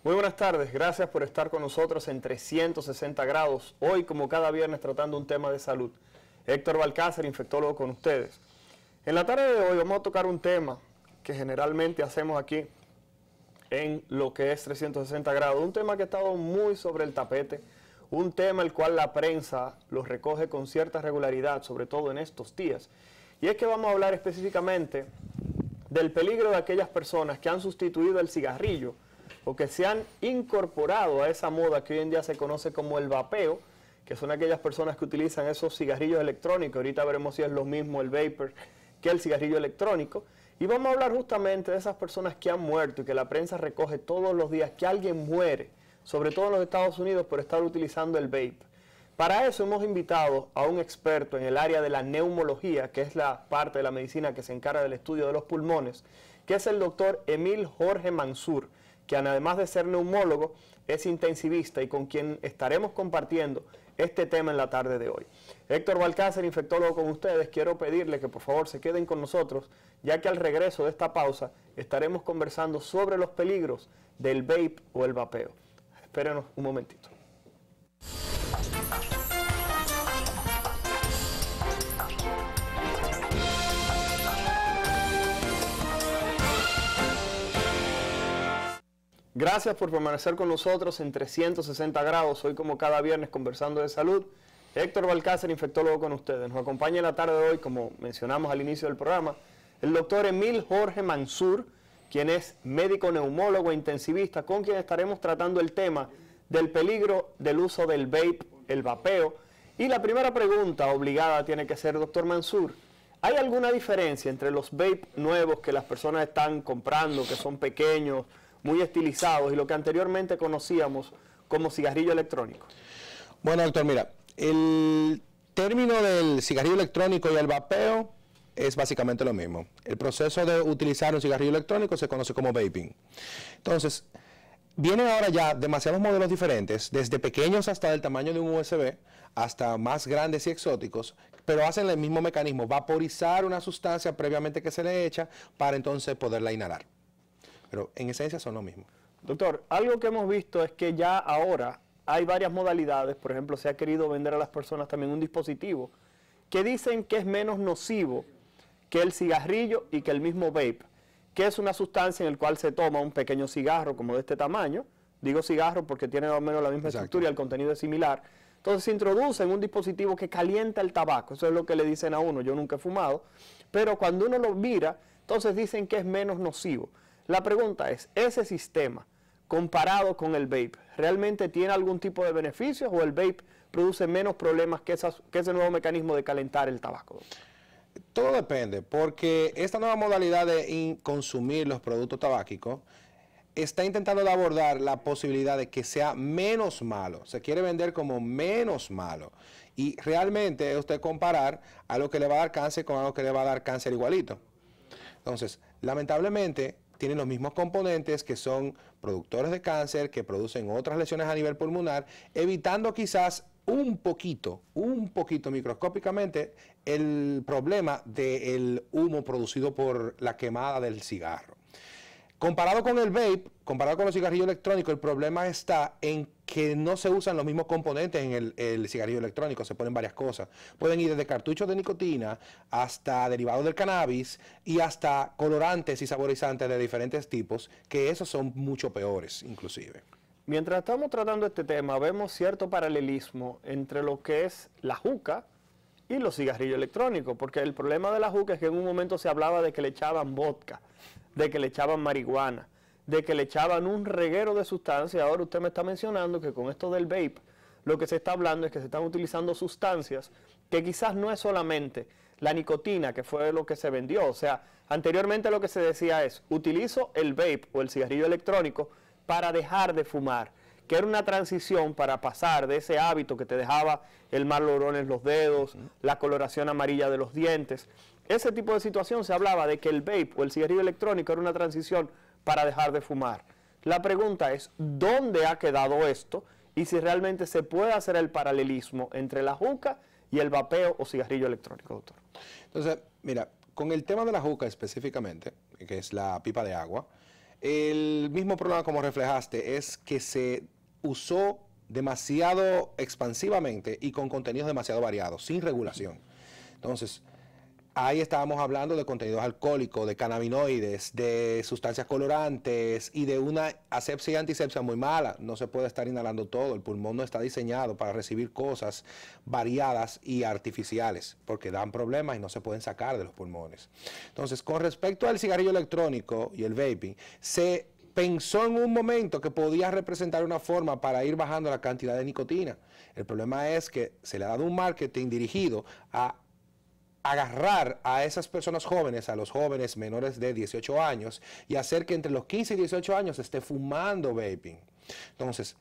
Muy buenas tardes, gracias por estar con nosotros en 360 grados. Hoy, como cada viernes, tratando un tema de salud. Héctor Balcácer, infectólogo con ustedes. En la tarde de hoy vamos a tocar un tema que generalmente hacemos aquí en lo que es 360 grados. Un tema que ha estado muy sobre el tapete, un tema el cual la prensa lo recoge con cierta regularidad, sobre todo en estos días. Y es que vamos a hablar específicamente del peligro de aquellas personas que han sustituido el cigarrillo o que se han incorporado a esa moda que hoy en día se conoce como el vapeo, que son aquellas personas que utilizan esos cigarrillos electrónicos. Ahorita veremos si es lo mismo el vapor que el cigarrillo electrónico. Y vamos a hablar justamente de esas personas que han muerto y que la prensa recoge todos los días que alguien muere, sobre todo en los Estados Unidos, por estar utilizando el vape. Para eso hemos invitado a un experto en el área de la neumología, que es la parte de la medicina que se encarga del estudio de los pulmones, que es el doctor Emil Jorge Mansur, quien además de ser neumólogo, es intensivista y con quien estaremos compartiendo este tema en la tarde de hoy. Héctor Balcácer, infectólogo con ustedes, quiero pedirle que por favor se queden con nosotros, ya que al regreso de esta pausa estaremos conversando sobre los peligros del vape o el vapeo. Espérenos un momentito. Gracias por permanecer con nosotros en 360 grados, hoy como cada viernes conversando de salud. Héctor Balcácer, infectólogo con ustedes. Nos acompaña en la tarde de hoy, como mencionamos al inicio del programa, el doctor Emil Jorge Mansur, quien es médico neumólogo e intensivista, con quien estaremos tratando el tema del peligro del uso del vape, el vapeo. Y la primera pregunta obligada tiene que ser, doctor Mansur, ¿hay alguna diferencia entre los vape nuevos que las personas están comprando, que son pequeños, muy estilizados, y lo que anteriormente conocíamos como cigarrillo electrónico? Bueno, doctor, mira, el término del cigarrillo electrónico y el vapeo es básicamente lo mismo. El proceso de utilizar un cigarrillo electrónico se conoce como vaping. Entonces, vienen ahora ya demasiados modelos diferentes, desde pequeños hasta del tamaño de un USB, hasta más grandes y exóticos, pero hacen el mismo mecanismo, vaporizar una sustancia previamente que se le echa para entonces poderla inhalar. Pero en esencia son lo mismo. Doctor, algo que hemos visto es que ya ahora hay varias modalidades. Por ejemplo, se ha querido vender a las personas también un dispositivo que dicen que es menos nocivo que el cigarrillo y que el mismo vape, que es una sustancia en la cual se toma un pequeño cigarro como de este tamaño. Digo cigarro porque tiene más o menos la misma estructura y el contenido es similar. Entonces se introduce en un dispositivo que calienta el tabaco. Eso es lo que le dicen a uno. Yo nunca he fumado, pero cuando uno lo mira, entonces dicen que es menos nocivo. La pregunta es, ¿ese sistema comparado con el vape realmente tiene algún tipo de beneficios o el vape produce menos problemas que ese nuevo mecanismo de calentar el tabaco? Todo depende, porque esta nueva modalidad de consumir los productos tabáquicos está intentando de abordar la posibilidad de que sea menos malo. Se quiere vender como menos malo. Y realmente es usted comparar algo que le va a dar cáncer con algo que le va a dar cáncer igualito. Entonces, lamentablemente, tienen los mismos componentes que son productores de cáncer, que producen otras lesiones a nivel pulmonar, evitando quizás un poquito microscópicamente el problema del humo producido por la quemada del cigarro. Comparado con el vape, comparado con los cigarrillos electrónicos, el problema está en que no se usan los mismos componentes en el cigarrillo electrónico, se ponen varias cosas. Pueden ir desde cartuchos de nicotina hasta derivados del cannabis y hasta colorantes y saborizantes de diferentes tipos, que esos son mucho peores inclusive. Mientras estamos tratando este tema, vemos cierto paralelismo entre lo que es la juca y los cigarrillos electrónicos, porque el problema de la juca es que en un momento se hablaba de que le echaban vodka, de que le echaban marihuana, de que le echaban un reguero de sustancias. Ahora usted me está mencionando que con esto del vape, lo que se está hablando es que se están utilizando sustancias que quizás no es solamente la nicotina, que fue lo que se vendió. O sea, anteriormente lo que se decía es, utilizo el vape o el cigarrillo electrónico para dejar de fumar, que era una transición para pasar de ese hábito que te dejaba el mal olor en los dedos, la coloración amarilla de los dientes. Ese tipo de situación se hablaba de que el vape o el cigarrillo electrónico era una transición para dejar de fumar. La pregunta es, ¿dónde ha quedado esto? Y si realmente se puede hacer el paralelismo entre la juca y el vapeo o cigarrillo electrónico, doctor. Entonces, mira, con el tema de la juca específicamente, que es la pipa de agua, El mismo problema, como reflejaste, es que se usó demasiado expansivamente y con contenidos demasiado variados, sin regulación. Entonces, ahí estábamos hablando de contenidos alcohólicos, de cannabinoides, de sustancias colorantes y de una asepsia y antisepsia muy mala. No se puede estar inhalando todo. El pulmón no está diseñado para recibir cosas variadas y artificiales, porque dan problemas y no se pueden sacar de los pulmones. Entonces, con respecto al cigarrillo electrónico y el vaping, se pensó en un momento que podía representar una forma para ir bajando la cantidad de nicotina. El problema es que se le ha dado un marketing dirigido a agarrar a esas personas jóvenes, a los jóvenes menores de 18 años, y hacer que entre los 15 y 18 años esté fumando vaping. Entonces,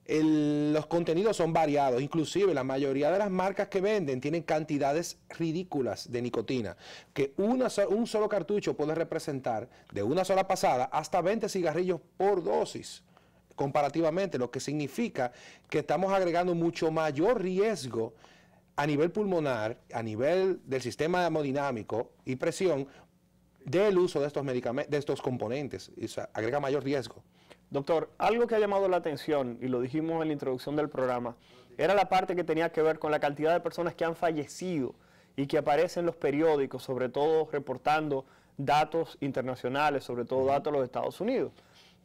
los contenidos son variados, inclusive la mayoría de las marcas que venden tienen cantidades ridículas de nicotina, que un solo cartucho puede representar de una sola pasada hasta 20 cigarrillos por dosis, comparativamente, lo que significa que estamos agregando mucho mayor riesgo a nivel pulmonar, a nivel del sistema hemodinámico y presión del uso de estos medicamentos, de estos componentes. Eso agrega mayor riesgo. Doctor, algo que ha llamado la atención, y lo dijimos en la introducción del programa, era la parte que tenía que ver con la cantidad de personas que han fallecido y que aparecen en los periódicos, sobre todo reportando datos internacionales, sobre todo datos de los Estados Unidos.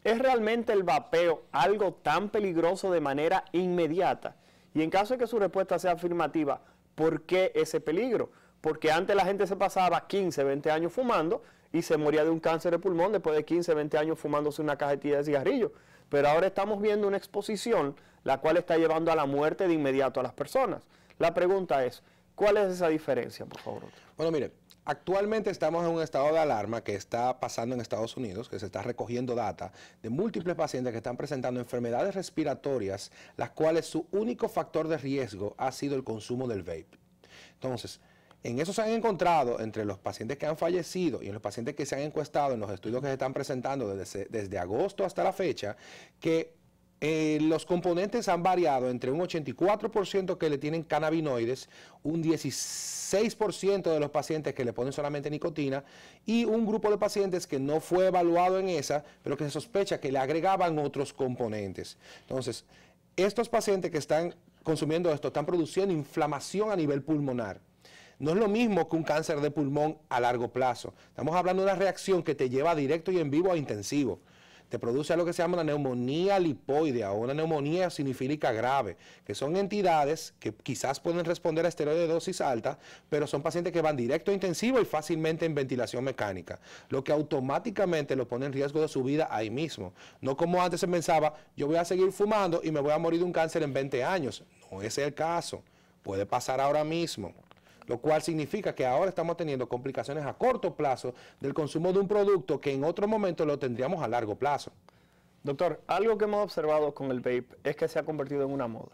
¿Es realmente el vapeo algo tan peligroso de manera inmediata? Y en caso de que su respuesta sea afirmativa, ¿por qué ese peligro? Porque antes la gente se pasaba 15, 20 años fumando y se moría de un cáncer de pulmón después de 15, 20 años fumándose una cajetilla de cigarrillos. Pero ahora estamos viendo una exposición la cual está llevando a la muerte de inmediato a las personas. La pregunta es, ¿cuál es esa diferencia, por favor? Bueno, mire, actualmente estamos en un estado de alarma que está pasando en Estados Unidos, que se está recogiendo data de múltiples pacientes que están presentando enfermedades respiratorias, las cuales su único factor de riesgo ha sido el consumo del vape. Entonces, en eso se han encontrado entre los pacientes que han fallecido y en los pacientes que se han encuestado en los estudios que se están presentando desde agosto hasta la fecha, que los componentes han variado entre un 84% que le tienen cannabinoides, un 16% de los pacientes que le ponen solamente nicotina y un grupo de pacientes que no fue evaluado en esa, pero que se sospecha que le agregaban otros componentes. Entonces, estos pacientes que están consumiendo esto están produciendo inflamación a nivel pulmonar. No es lo mismo que un cáncer de pulmón a largo plazo. Estamos hablando de una reacción que te lleva directo y en vivo a intensivo. Te produce algo que se llama una neumonía lipoidea o una neumonía eosinofílica grave, que son entidades que quizás pueden responder a esteroides de dosis alta, pero son pacientes que van directo a intensivo y fácilmente en ventilación mecánica, lo que automáticamente lo pone en riesgo de su vida ahí mismo. No como antes se pensaba, yo voy a seguir fumando y me voy a morir de un cáncer en 20 años. No es el caso. Puede pasar ahora mismo. Lo cual significa que ahora estamos teniendo complicaciones a corto plazo del consumo de un producto que en otro momento lo tendríamos a largo plazo. Doctor, algo que hemos observado con el vape es que se ha convertido en una moda.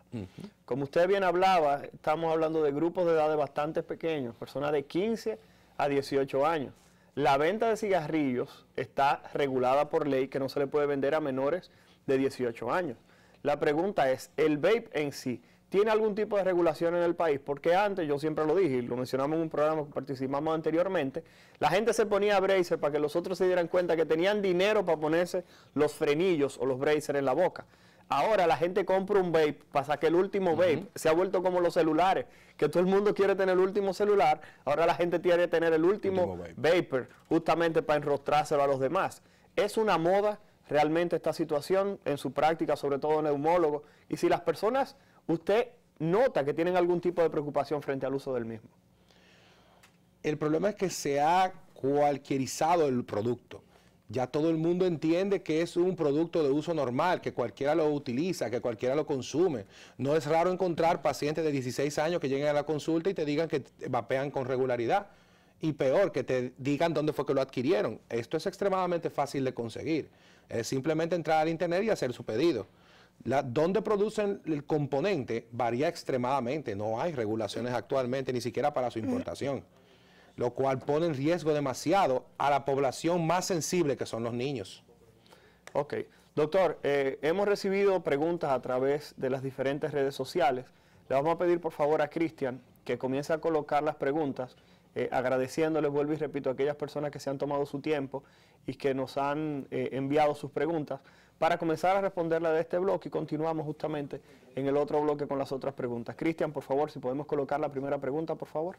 Como usted bien hablaba, estamos hablando de grupos de edades bastante pequeños, personas de 15 a 18 años. La venta de cigarrillos está regulada por ley que no se le puede vender a menores de 18 años. La pregunta es, ¿el vape en sí tiene algún tipo de regulación en el país? Porque antes, yo siempre lo dije, y lo mencionamos en un programa que participamos anteriormente, la gente se ponía bracer para que los otros se dieran cuenta que tenían dinero para ponerse los frenillos o los bracer en la boca. Ahora la gente compra un vape para sacar el último vape. Se ha vuelto como los celulares, que todo el mundo quiere tener el último celular. Ahora la gente quiere tener el último vapor, justamente para enrostrárselo a los demás. Es una moda realmente esta situación en su práctica, sobre todo neumólogos. Y si las personas, usted nota que tienen algún tipo de preocupación frente al uso del mismo. El problema es que se ha cualquierizado el producto. Ya todo el mundo entiende que es un producto de uso normal, que cualquiera lo utiliza, que cualquiera lo consume. No es raro encontrar pacientes de 16 años que lleguen a la consulta y te digan que vapean con regularidad. Y peor, que te digan dónde fue que lo adquirieron. Esto es extremadamente fácil de conseguir. Es simplemente entrar al internet y hacer su pedido. Dónde producen el componente varía extremadamente. No hay regulaciones actualmente, ni siquiera para su importación. Lo cual pone en riesgo demasiado a la población más sensible, que son los niños. Ok. Doctor, hemos recibido preguntas a través de las diferentes redes sociales. Le vamos a pedir por favor a Cristian que comience a colocar las preguntas agradeciéndoles, vuelvo y repito, a aquellas personas que se han tomado su tiempo y que nos han enviado sus preguntas para comenzar a responderla de este bloque y continuamos justamente en el otro bloque con las otras preguntas. Cristian, por favor, si podemos colocar la primera pregunta, por favor.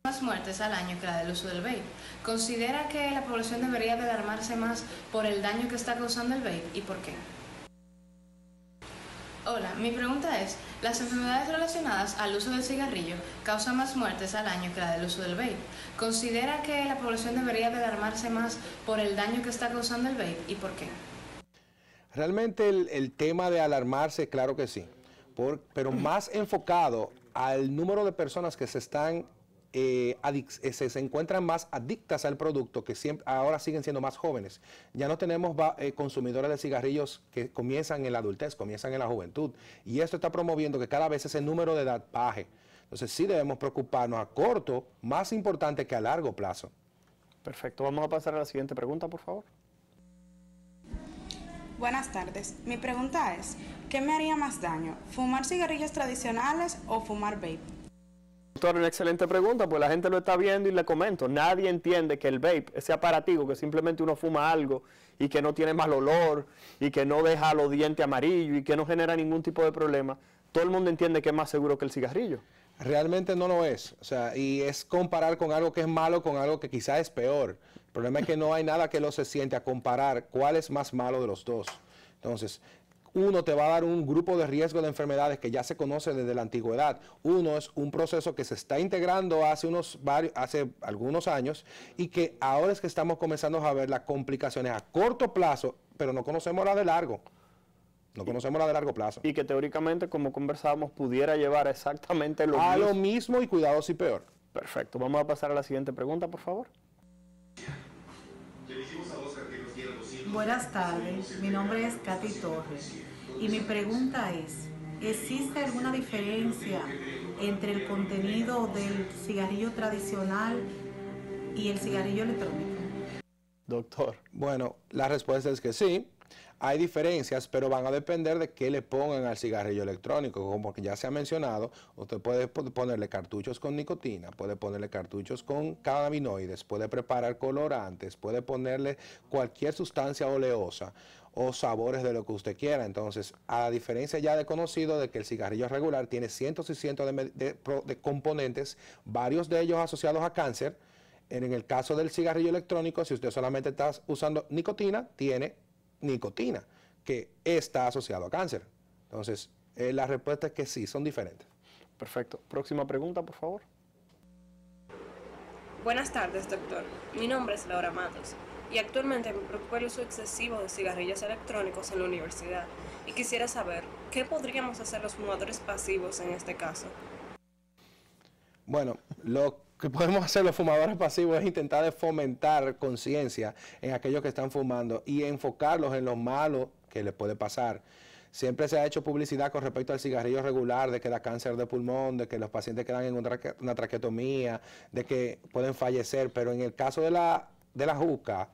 Más muertes al año que la del uso del vape. ¿Considera que la población debería de alarmarse más por el daño que está causando el vape y por qué? Hola, mi pregunta es, ¿las enfermedades relacionadas al uso del cigarrillo causan más muertes al año que la del uso del vape? ¿Considera que la población debería de alarmarse más por el daño que está causando el vape y por qué? Realmente el tema de alarmarse, claro que sí, pero más enfocado al número de personas que se encuentran más adictas al producto, que siempre, ahora siguen siendo más jóvenes. Ya no tenemos consumidores de cigarrillos que comienzan en la adultez, comienzan en la juventud. Y esto está promoviendo que cada vez ese número de edad baje. Entonces sí debemos preocuparnos a corto, más importante que a largo plazo. Perfecto. Vamos a pasar a la siguiente pregunta, por favor. Buenas tardes. Mi pregunta es, ¿qué me haría más daño? ¿Fumar cigarrillos tradicionales o fumar vape? Doctor, una excelente pregunta, pues la gente lo está viendo y le comento. Nadie entiende que el vape, ese aparatico que simplemente uno fuma algo y que no tiene mal olor y que no deja los dientes amarillos y que no genera ningún tipo de problema, todo el mundo entiende que es más seguro que el cigarrillo. Realmente no lo es. O sea, y es comparar con algo que es malo con algo que quizá es peor. El problema es que no hay nada que lo se siente a comparar cuál es más malo de los dos. Entonces, uno te va a dar un grupo de riesgo de enfermedades que ya se conoce desde la antigüedad. Uno es un proceso que se está integrando hace algunos años y que ahora es que estamos comenzando a ver las complicaciones a corto plazo, pero no conocemos la de largo. No conocemos la de largo plazo. Y que teóricamente, como conversábamos, pudiera llevar exactamente lo mismo. A lo mismo y cuidado si peor. Perfecto. Vamos a pasar a la siguiente pregunta, por favor. Buenas tardes, mi nombre es Katy Torres y mi pregunta es, ¿existe alguna diferencia entre el contenido del cigarrillo tradicional y el cigarrillo electrónico? Doctor. Bueno, la respuesta es que sí. Hay diferencias, pero van a depender de qué le pongan al cigarrillo electrónico. Como que ya se ha mencionado, usted puede ponerle cartuchos con nicotina, puede ponerle cartuchos con cannabinoides, puede preparar colorantes, puede ponerle cualquier sustancia oleosa o sabores de lo que usted quiera. Entonces, a diferencia ya de conocido de que el cigarrillo regular tiene cientos y cientos de componentes, varios de ellos asociados a cáncer. En el caso del cigarrillo electrónico, si usted solamente está usando nicotina, tiene nicotina, que está asociado a cáncer. Entonces, la respuesta es que sí, son diferentes. Perfecto. Próxima pregunta, por favor. Buenas tardes, doctor. Mi nombre es Laura Matos y actualmente me preocupa el uso excesivo de cigarrillos electrónicos en la universidad y quisiera saber, ¿qué podríamos hacer los fumadores pasivos en este caso? Bueno, lo que podemos hacer los fumadores pasivos es intentar de fomentar conciencia en aquellos que están fumando y enfocarlos en lo malo que les puede pasar. Siempre se ha hecho publicidad con respecto al cigarrillo regular, de que da cáncer de pulmón, de que los pacientes quedan en una traqueotomía, de que pueden fallecer, pero en el caso de la juca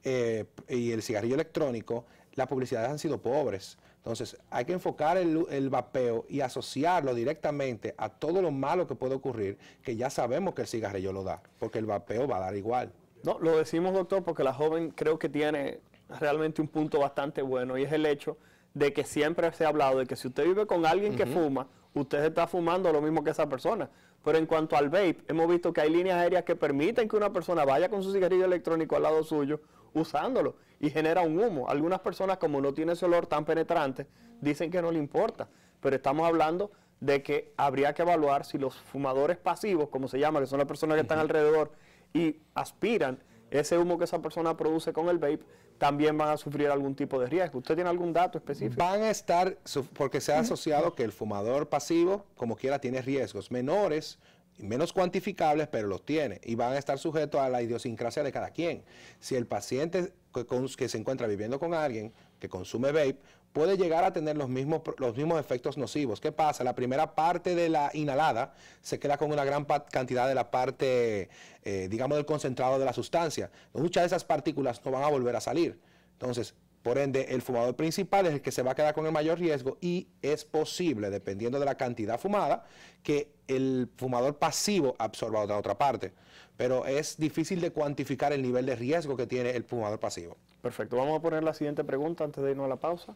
y el cigarrillo electrónico, las publicidades han sido pobres. Entonces, hay que enfocar el vapeo y asociarlo directamente a todo lo malo que puede ocurrir, que ya sabemos que el cigarrillo lo da, porque el vapeo va a dar igual. No, lo decimos, doctor, porque la joven creo que tiene realmente un punto bastante bueno, y es el hecho de que siempre se ha hablado de que si usted vive con alguien que fuma, usted está fumando lo mismo que esa persona. Pero en cuanto al vape, hemos visto que hay líneas aéreas que permiten que una persona vaya con su cigarrillo electrónico al lado suyo, usándolo, y genera un humo. Algunas personas, como no tiene ese olor tan penetrante, dicen que no le importa, pero estamos hablando de que habría que evaluar si los fumadores pasivos, como se llama, que son las personas que están alrededor y aspiran ese humo que esa persona produce con el vape, también van a sufrir algún tipo de riesgo. ¿Usted tiene algún dato específico? Van a estar, porque se ha asociado que el fumador pasivo, como quiera, tiene riesgos menores, menos cuantificables, pero los tiene, y van a estar sujetos a la idiosincrasia de cada quien. Si el paciente que se encuentra viviendo con alguien que consume vape, puede llegar a tener los mismos efectos nocivos. ¿Qué pasa? La primera parte de la inhalada se queda con una gran cantidad de la parte, digamos, del concentrado de la sustancia. Muchas de esas partículas no van a volver a salir. Entonces, Por ende, el fumador principal es el que se va a quedar con el mayor riesgo y es posible, dependiendo de la cantidad fumada, que el fumador pasivo absorba de otra parte. Pero es difícil de cuantificar el nivel de riesgo que tiene el fumador pasivo. Perfecto. Vamos a poner la siguiente pregunta antes de irnos a la pausa.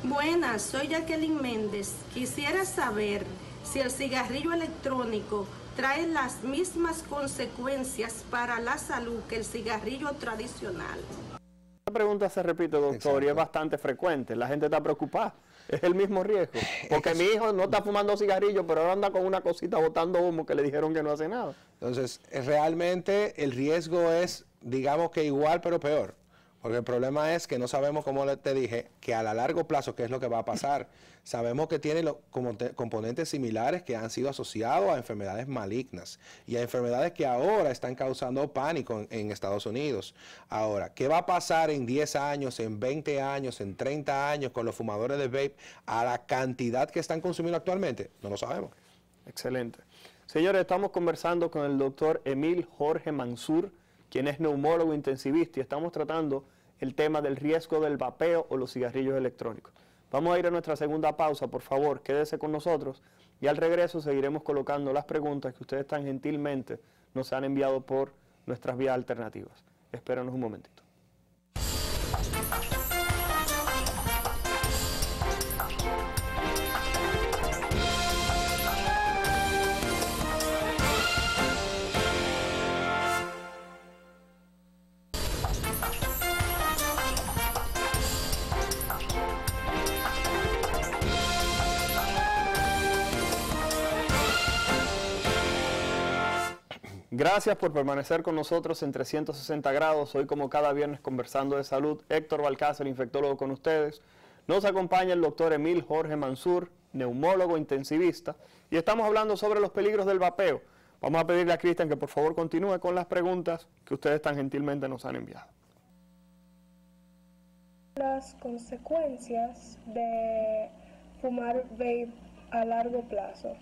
Buenas, soy Jacqueline Méndez. Quisiera saber si el cigarrillo electrónico trae las mismas consecuencias para la salud que el cigarrillo tradicional. Esta pregunta se repite, doctor, Exacto. y es bastante frecuente. La gente está preocupada. Es el mismo riesgo. Porque mi hijo no está fumando cigarrillo, pero ahora anda con una cosita botando humo que le dijeron que no hace nada. Entonces, realmente el riesgo es, digamos que igual, pero peor. Porque el problema es que no sabemos, como te dije, que a la largo plazo, ¿qué es lo que va a pasar? Sabemos que tiene componentes similares que han sido asociados a enfermedades malignas y a enfermedades que ahora están causando pánico en Estados Unidos. Ahora, ¿qué va a pasar en 10 años, en 20 años, en 30 años con los fumadores de vape a la cantidad que están consumiendo actualmente? No lo sabemos. Excelente. Señores, estamos conversando con el doctor Emil Jorge Mansur, quien es neumólogo intensivista, y estamos tratando el tema del riesgo del vapeo o los cigarrillos electrónicos. Vamos a ir a nuestra segunda pausa, por favor, quédese con nosotros y al regreso seguiremos colocando las preguntas que ustedes tan gentilmente nos han enviado por nuestras vías alternativas. Espéranos un momentito. Gracias por permanecer con nosotros en 360 grados. Hoy, como cada viernes, conversando de salud. Héctor Balcázar, infectólogo, con ustedes. Nos acompaña el doctor Emil Jorge Mansur, neumólogo intensivista. Y estamos hablando sobre los peligros del vapeo. Vamos a pedirle a Cristian que por favor continúe con las preguntas que ustedes tan gentilmente nos han enviado. Las consecuencias de fumar vape a largo plazo.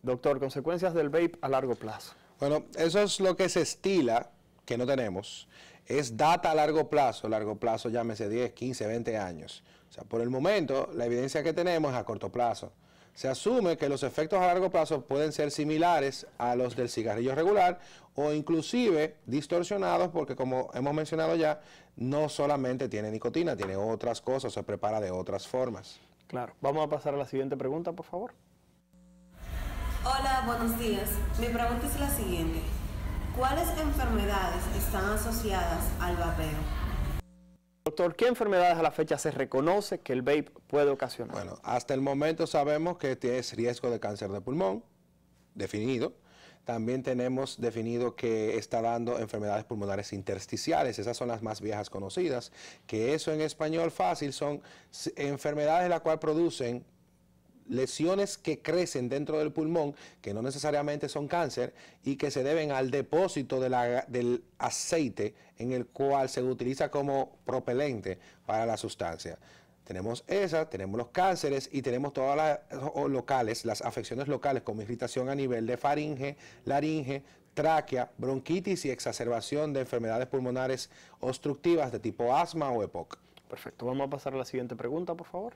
Doctor, consecuencias del vape a largo plazo. Bueno, eso es lo que se estila, que no tenemos. Es data a largo plazo llámese 10, 15, 20 años. O sea, por el momento, la evidencia que tenemos es a corto plazo. Se asume que los efectos a largo plazo pueden ser similares a los del cigarrillo regular o inclusive distorsionados porque, como hemos mencionado ya, no solamente tiene nicotina, tiene otras cosas, se prepara de otras formas. Claro. Vamos a pasar a la siguiente pregunta, por favor. Hola, buenos días. Mi pregunta es la siguiente. ¿Cuáles enfermedades están asociadas al vapeo? Doctor, ¿qué enfermedades a la fecha se reconoce que el vape puede ocasionar? Bueno, hasta el momento sabemos que tienes riesgo de cáncer de pulmón, definido. También tenemos definido que está dando enfermedades pulmonares intersticiales, esas son las más viejas conocidas, que eso en español fácil son enfermedades las cuales producen lesiones que crecen dentro del pulmón, que no necesariamente son cáncer y que se deben al depósito del aceite en el cual se utiliza como propelente para la sustancia. Tenemos esa, tenemos los cánceres y tenemos todas las afecciones locales como irritación a nivel de faringe, laringe, tráquea, bronquitis y exacerbación de enfermedades pulmonares obstructivas de tipo asma o EPOC. Perfecto, vamos a pasar a la siguiente pregunta, por favor.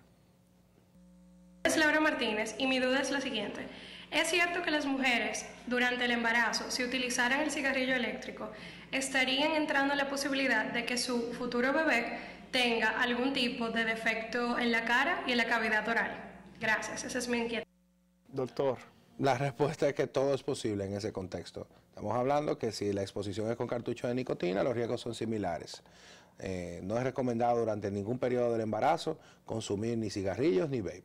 Es Laura Martínez y mi duda es la siguiente. ¿Es cierto que las mujeres durante el embarazo, si utilizaran el cigarrillo eléctrico, estarían entrando en la posibilidad de que su futuro bebé tenga algún tipo de defecto en la cara y en la cavidad oral? Gracias, esa es mi inquietud. Doctor. La respuesta es que todo es posible en ese contexto. Estamos hablando que si la exposición es con cartucho de nicotina, los riesgos son similares. No es recomendado durante ningún periodo del embarazo consumir ni cigarrillos ni vape.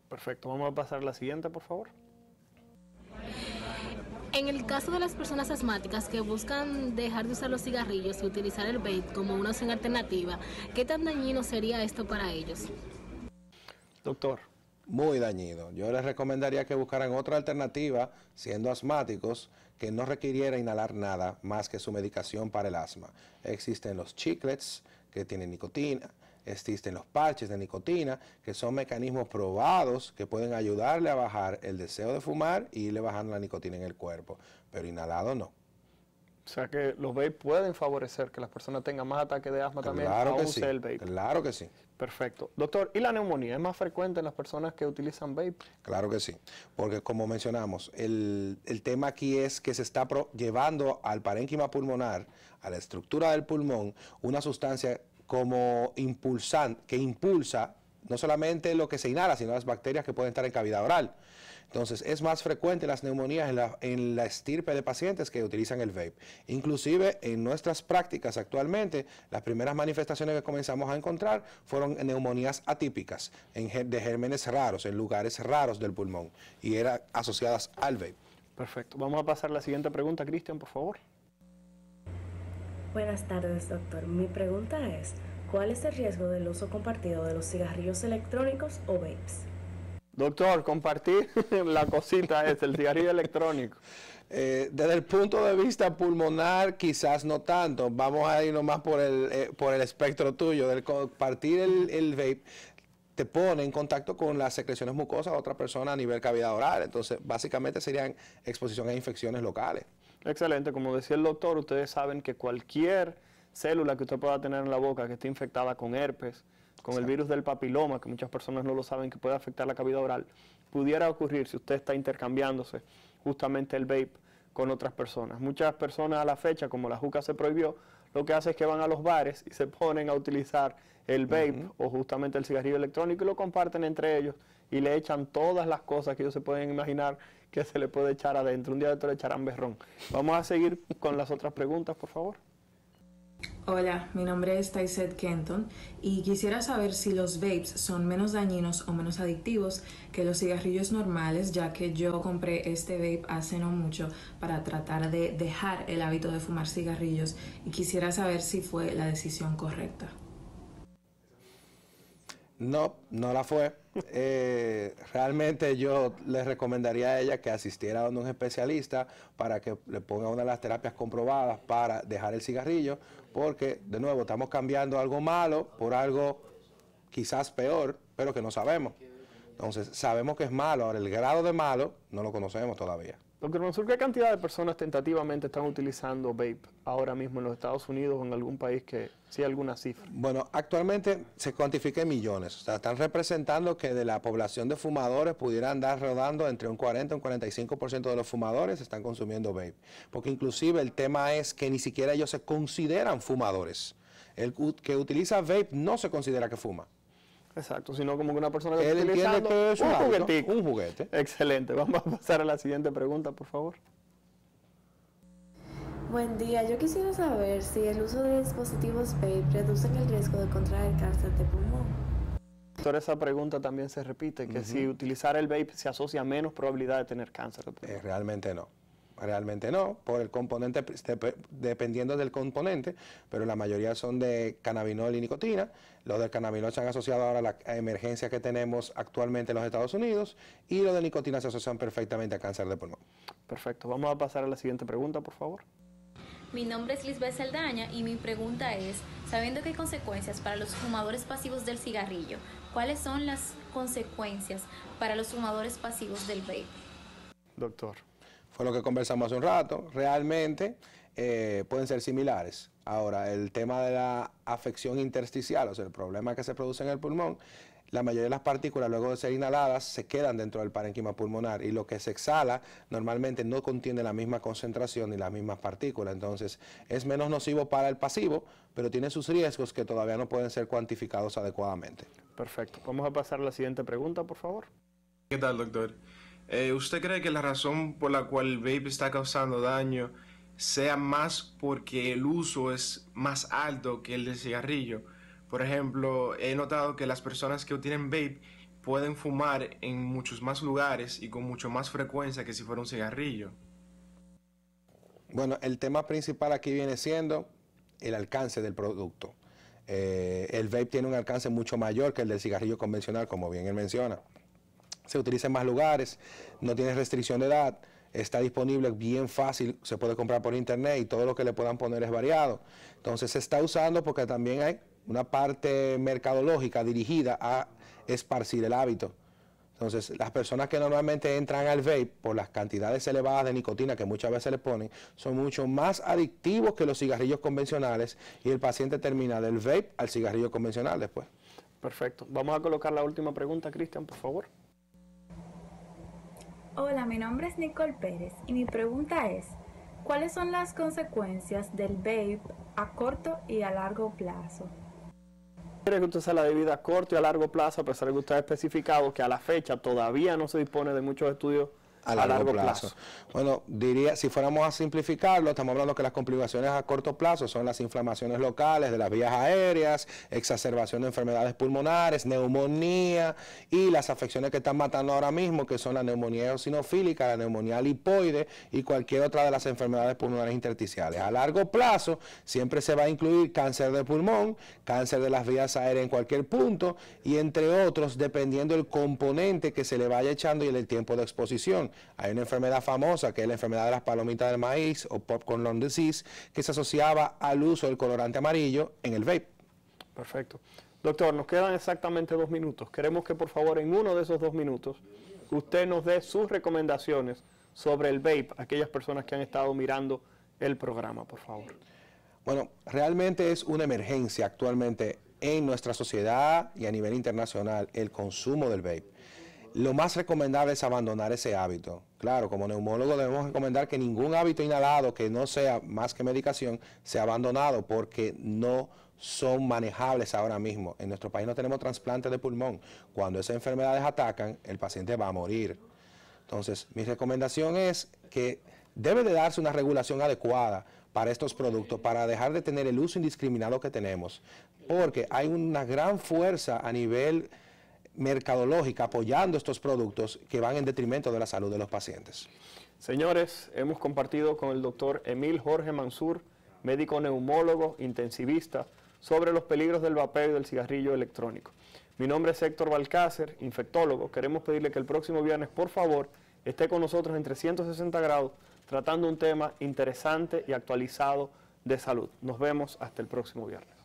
Perfecto, vamos a pasar a la siguiente, por favor. En el caso de las personas asmáticas que buscan dejar de usar los cigarrillos y utilizar el vape como una opción alternativa, ¿qué tan dañino sería esto para ellos? Doctor. Muy dañino. Yo les recomendaría que buscaran otra alternativa, siendo asmáticos, que no requiriera inhalar nada más que su medicación para el asma. Existen los chiclets que tienen nicotina, existen los parches de nicotina, que son mecanismos probados que pueden ayudarle a bajar el deseo de fumar y irle bajando la nicotina en el cuerpo, pero inhalado no. O sea que los vapes pueden favorecer que las personas tengan más ataques de asma también, aún sí, sea el vape. Claro que sí. Perfecto. Doctor, ¿y la neumonía es más frecuente en las personas que utilizan vape? Claro que sí, porque como mencionamos, el tema aquí es que se está llevando al parénquima pulmonar, a la estructura del pulmón, una sustancia como que impulsa no solamente lo que se inhala, sino las bacterias que pueden estar en cavidad oral. Entonces, es más frecuente las neumonías en la estirpe de pacientes que utilizan el vape. Inclusive, en nuestras prácticas actualmente, las primeras manifestaciones que comenzamos a encontrar fueron neumonías atípicas, de gérmenes raros, en lugares raros del pulmón, y eran asociadas al vape. Perfecto. Vamos a pasar a la siguiente pregunta, Cristian, por favor. Buenas tardes, doctor. Mi pregunta es, ¿cuál es el riesgo del uso compartido de los cigarrillos electrónicos o vapes? Doctor, compartir la cosita es el cigarrillo electrónico. Desde el punto de vista pulmonar, quizás no tanto. Vamos a ir nomás por el espectro tuyo. Del compartir el vape te pone en contacto con las secreciones mucosas de otra persona a nivel cavidad oral. Entonces, básicamente serían exposición a infecciones locales. Excelente. Como decía el doctor, ustedes saben que cualquier célula que usted pueda tener en la boca que esté infectada con herpes, con el virus del papiloma, que muchas personas no lo saben, que puede afectar la cavidad oral, pudiera ocurrir si usted está intercambiándose justamente el vape con otras personas. Muchas personas a la fecha, como la juca se prohibió, lo que hace es que van a los bares y se ponen a utilizar el vape o justamente el cigarrillo electrónico y lo comparten entre ellos y le echan todas las cosas que ellos se pueden imaginar que se le puede echar adentro. Un día de esto le echarán berrón. Vamos a seguir con las otras preguntas, por favor. Hola, mi nombre es Taiset Kenton y quisiera saber si los vapes son menos dañinos o menos adictivos que los cigarrillos normales, ya que yo compré este vape hace no mucho para tratar de dejar el hábito de fumar cigarrillos y quisiera saber si fue la decisión correcta. No, no la fue. Realmente yo le recomendaría a ella que asistiera a un especialista para que le ponga una de las terapias comprobadas para dejar el cigarrillo, porque de nuevo estamos cambiando algo malo por algo quizás peor, pero que no sabemos. Entonces sabemos que es malo, ahora el grado de malo no lo conocemos todavía. Doctor Mansur, ¿qué cantidad de personas tentativamente están utilizando vape ahora mismo en los Estados Unidos o en algún país que sí alguna cifra? Bueno, actualmente se cuantifica en millones. O sea, están representando que de la población de fumadores pudieran andar rodando entre un 40 y un 45% de los fumadores están consumiendo vape. Porque inclusive el tema es que ni siquiera ellos se consideran fumadores. El que utiliza vape no se considera que fuma. Exacto, sino como que una persona que está utilizando que es un juguete. Excelente. Vamos a pasar a la siguiente pregunta, por favor. Buen día, yo quisiera saber si el uso de dispositivos vape reducen el riesgo de contraer cáncer de pulmón. Doctor, esa pregunta también se repite, que si utilizar el vape se asocia a menos probabilidad de tener cáncer de pulmón. Realmente no. Realmente no, por el componente, dependiendo del componente, pero la mayoría son de cannabinol y nicotina. Los de cannabinol se han asociado ahora a la emergencia que tenemos actualmente en los Estados Unidos y los de nicotina se asocian perfectamente a cáncer de pulmón. Perfecto. Vamos a pasar a la siguiente pregunta, por favor. Mi nombre es Lisbeth Saldaña y mi pregunta es, sabiendo que hay consecuencias para los fumadores pasivos del cigarrillo, ¿cuáles son las consecuencias para los fumadores pasivos del vape? Doctor. Fue lo que conversamos hace un rato. Realmente pueden ser similares. Ahora, el tema de la afección intersticial, o sea, el problema que se produce en el pulmón, la mayoría de las partículas luego de ser inhaladas se quedan dentro del parénquima pulmonar y lo que se exhala normalmente no contiene la misma concentración ni las mismas partículas. Entonces, es menos nocivo para el pasivo, pero tiene sus riesgos que todavía no pueden ser cuantificados adecuadamente. Perfecto. Vamos a pasar a la siguiente pregunta, por favor. ¿Qué tal, doctor? ¿Usted cree que la razón por la cual el vape está causando daño sea más porque el uso es más alto que el del cigarrillo? Por ejemplo, he notado que las personas que tienen vape pueden fumar en muchos más lugares y con mucho más frecuencia que si fuera un cigarrillo. Bueno, el tema principal aquí viene siendo el alcance del producto. El vape tiene un alcance mucho mayor que el del cigarrillo convencional, como bien él menciona. Se utiliza en más lugares, no tiene restricción de edad, está disponible bien fácil, se puede comprar por internet y todo lo que le puedan poner es variado. Entonces se está usando porque también hay una parte mercadológica dirigida a esparcir el hábito. Entonces, las personas que normalmente entran al vape por las cantidades elevadas de nicotina que muchas veces le ponen, son mucho más adictivos que los cigarrillos convencionales y el paciente termina del vape al cigarrillo convencional después. Perfecto. Vamos a colocar la última pregunta, Cristian, por favor. Hola, mi nombre es Nicole Pérez y mi pregunta es, ¿cuáles son las consecuencias del vape a corto y a largo plazo? Quiere que usted se la divida a corto y a largo plazo, a pesar de que usted ha especificado que a la fecha todavía no se dispone de muchos estudios a largo plazo. Bueno, diría, si fuéramos a simplificarlo, estamos hablando que las complicaciones a corto plazo son las inflamaciones locales de las vías aéreas, exacerbación de enfermedades pulmonares, neumonía y las afecciones que están matando ahora mismo, que son la neumonía eosinofílica, la neumonía lipoide y cualquier otra de las enfermedades pulmonares intersticiales. A largo plazo siempre se va a incluir cáncer de pulmón, cáncer de las vías aéreas en cualquier punto y entre otros, dependiendo del componente que se le vaya echando y el tiempo de exposición. Hay una enfermedad famosa que es la enfermedad de las palomitas del maíz o popcorn lung disease que se asociaba al uso del colorante amarillo en el vape. Perfecto. Doctor, nos quedan exactamente 2 minutos. Queremos que por favor en uno de esos 2 minutos usted nos dé sus recomendaciones sobre el vape a aquellas personas que han estado mirando el programa, por favor. Bueno, realmente es una emergencia actualmente en nuestra sociedad y a nivel internacional el consumo del vape. Lo más recomendable es abandonar ese hábito. Claro, como neumólogo debemos recomendar que ningún hábito inhalado que no sea más que medicación sea abandonado porque no son manejables ahora mismo. En nuestro país no tenemos trasplantes de pulmón. Cuando esas enfermedades atacan, el paciente va a morir. Entonces, mi recomendación es que debe de darse una regulación adecuada para estos productos, para dejar de tener el uso indiscriminado que tenemos, porque hay una gran fuerza a nivel mercadológica apoyando estos productos que van en detrimento de la salud de los pacientes. Señores, hemos compartido con el doctor Emil Jorge Mansur, médico neumólogo, intensivista, sobre los peligros del vapeo y del cigarrillo electrónico. Mi nombre es Héctor Balcácer, infectólogo. Queremos pedirle que el próximo viernes, por favor, esté con nosotros en 360 grados, tratando un tema interesante y actualizado de salud. Nos vemos hasta el próximo viernes.